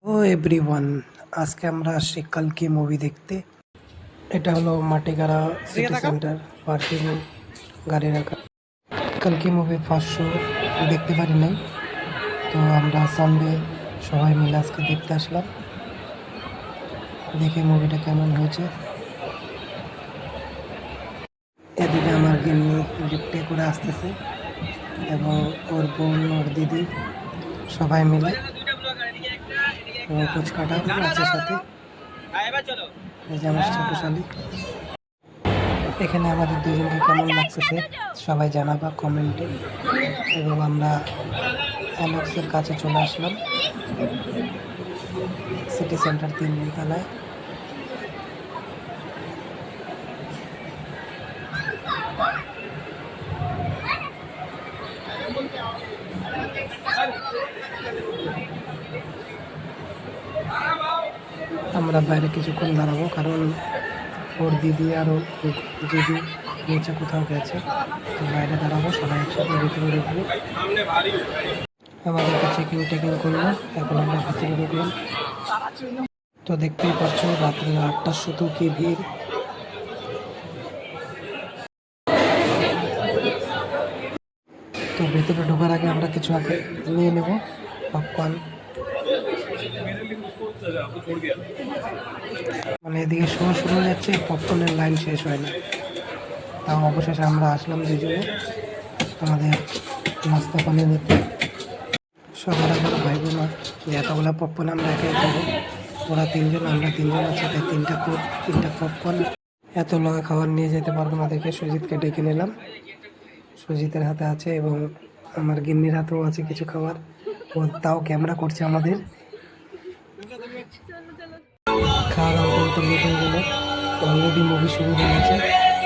ও everyone, আজকে আমরা আসছি কালকি মুভি দেখতে। এটা হলো মাটিগাড়া সিটি সেন্টার পার্কিং গাড়ি রাখা। কালকি মুভি ফার্স্ট শো দেখতে পারি নাই, তো আমরা সানডে সবাই মিলে আজকে দেখতে আসলাম। দেখে মুভিটা কেমন হয়েছে। এদিকে আমার গিন্নি লিফটে করে আসতেছে এবং ওর বোন, ওর দিদি সবাই মিলে, এবং ফুচকাটা আছে সাথে। এই যে আমার ছোট শালি। এখানে আমাদের দুজনকে কেমন লাগতেছে সবাই জানাবা কমেন্টে। এবং আমরা অ্যালেক্সের কাছে চলে আসলাম, সিটি সেন্টার 3 তলায়। আমরা বাইরে কিছুক্ষণ দাঁড়াবো, কারণ ওর দিদি আর ওর দিদি নিচে কোথাও গেছে। বাইরে দাঁড়াবো, সবাই একসাথে ভিতরে ঢুকবো। আমাদেরকে চেকিং করলো, এখন আমরা ভিতরে ঢুকলাম। তো দেখতেই পাচ্ছ রাত্রি 8টার শুধু কি ভিড়। তো ভেতরে ঢোকার আগে আমরা কিছু আগে নিয়ে নেব পপকর্ন। মানে এদিকে শো শুরু হয়ে যাচ্ছে, পপকর্নের লাইন শেষ হয় না। তাও অবশেষে আমরা আসলাম দুজনে আমাদের নাস্তা পানি নিতে। সবার আমার ভাই বোনা যে এতগুলো পপকর্ন আমরা একাই খাবো। ওরা 3জন, আমরা 3জন আছি, তাই 3টা পপকর্ন এত লগা খাবার নিয়ে যেতে পারবো না দেখে সুজিতকে ডেকে নিলাম। সুজিতের হাতে আছে এবং আমার গিন্নির হাতেও আছে কিছু খাবার। ও তাও ক্যামেরা করছে আমাদের। খাওয়া দাওয়া করতে লেট হয়ে গেল। অলরেডি মুভি শুরু হয়ে গেছে।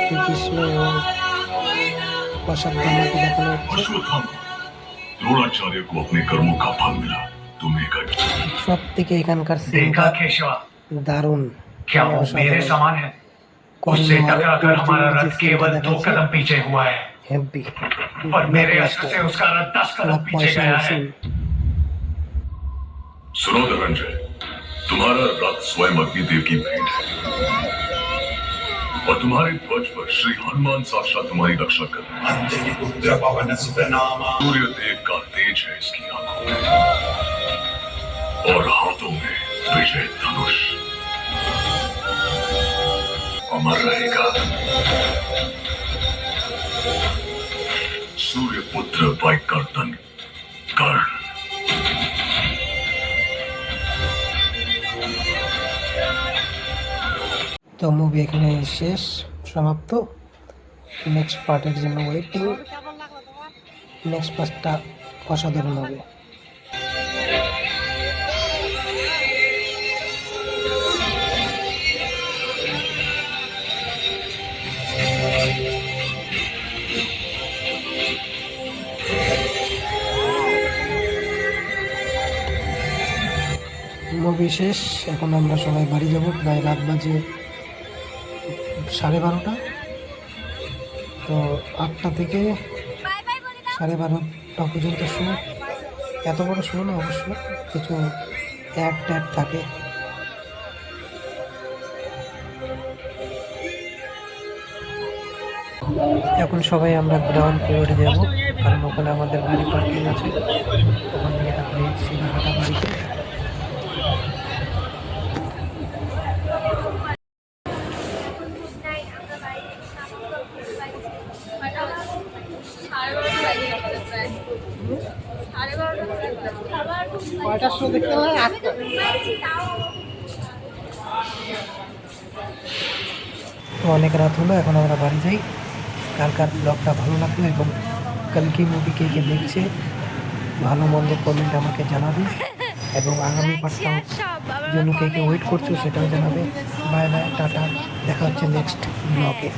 শ্রীকৃষ্ণ এবং অসাধ্যামাকে দেখানো হচ্ছে। সব থেকে এখানকার সিনটা দারুণ। उससे टकराकर हमारा रथ केवल 2 कदम पीछे हुआ है, पर मेरे अस्त्र से उसका रथ 10 कदम पीछे गया है। सुनो धनंजय, तुम्हारा रथ स्वयं अग्निदेव की भेंट है और तुम्हारे ध्वज पर श्री हनुमान साक्षात तुम्हारी रक्षा कर रहे हैं। सूर्य देव का तेज है इसकी आंखों में और हाथों में विजय धनुष अमर रहेगा। सूर्य पुत्र वैकर्तन कर्ण। তো মুভি এখানে শেষ, সমাপ্ত। নেক্সট পার্টের জন্য ওয়েটিং। নেক্সট পার্টটা অসাধারণ হবে। মুভি শেষ, এখন আমরা সবাই বাড়ি যাব। প্রায় রাত বাজে 12:30। তো 8টা থেকে 12:30টা পর্যন্ত শো। এত বড় শো না অবশ্য, কিছু অ্যাড থাকে। এখন সবাই আমরা গ্রাউন্ড ফ্লোরে যাব, কারণ ওখানে আমাদের গাড়ি পার্কিং আছে। ওখান থেকে তারপরে সিধা হাঁটা বাড়িতে। তো অনেক রাত হলো, এখন আমরা বাড়ি যাই। কার ব্লগটা ভালো লাগলো এবং কালকি মুভি কে দেখছে ভালো মন্দ কমেন্ট আমাকে জানাবে, এবং আগামী পার্টটাও জন্য কে ওয়েট করছো সেটাও জানাবে। বাই বাই, টাটা, দেখা হচ্ছে নেক্সট ব্লগে।